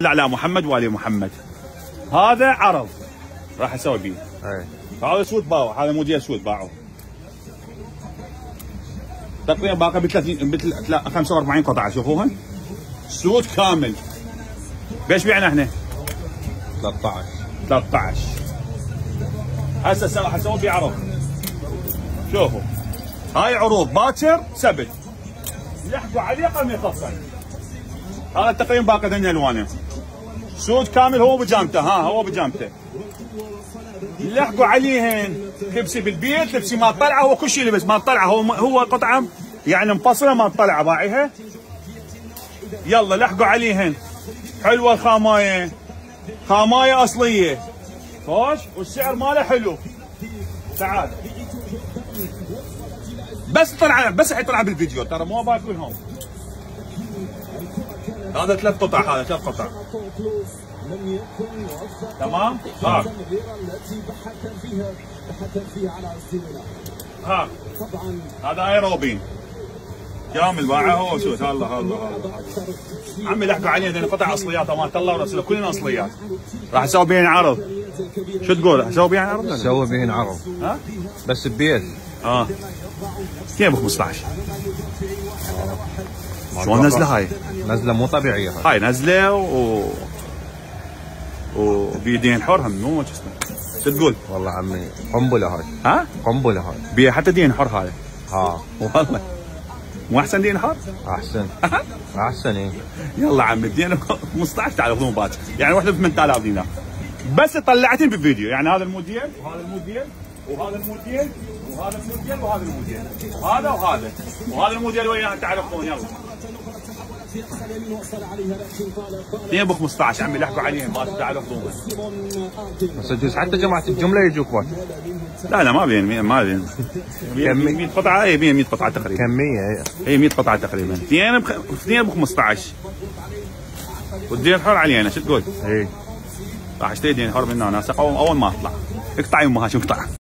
لا لا محمد والي محمد. هذا عرض راح اسوي بيه. هذا سود باعه، هذا موديل سود باعه تقريبا باقي ب 45 قطعه. شوفوها سود كامل. بايش بيعنا احنا؟ 13. هسه حسوي بيه عرض. شوفوا هاي عروض باكر سبت، لحقوا عليه قبل ما يخلصن. هذا تقريبا باقي ذني الوانه سود كامل، هو بجامته. هو بجامته، لحقوا عليهن. كبسي بالبيت، لبسي ما طلعه، هو كل شيء لبس ما طلعه. هو قطعه يعني مفصله ما طلعه باعيها. يلا لحقوا عليهن. حلوه الخامايه، خامايه اصليه خوش، والسعر ماله حلو. تعال بس حيطلع بالفيديو، ترى مو باكلهم. هذا 3 قطع، هذا 3 قطع تمام. هذا ايروبين كامل باعه هو سود. الله عمي لحقوا عليه ذي قطع اصليات امانه الله ورسوله، كلنا اصليات. راح اسوي بين عرض. شو تقول؟ اسوي بين عرض؟ اسوي بين عرض بس ببيت. كيف ب 15؟ شلون نزله هاي؟ نزله مو طبيعيه هاي نزله وبيدين حر هم مو شو اسمه. شو تقول؟ والله عمي قنبله هاي. قنبله هاي بيها حتى دين حر هذا. والله مو احسن دين حر؟ احسن ايه. يلا عمي دين 15 تعرفون باكر، يعني وحده ب 8000 دينار بس طلعتين بالفيديو. يعني هذا الموديل وهذا الموديل وهذا الموديل وهذا الموديل وهذا الموديل وهذا الموديل وياه تعرفون. يلا اثنين ب 15 عمي لحقوا عليهم ما تعرفون. بس يجوز حتى جماعه الجمله يجوا باكر. لا ما بين 100 قطعه. اي 100 قطعه تقريبا. كميه اي 100 قطعه تقريبا. اثنين ب 15 والدين حر علينا. شو تقول؟ اي راح اشتري دين حر من هنا اول ما اطلع. اقطع يمها شو اقطع.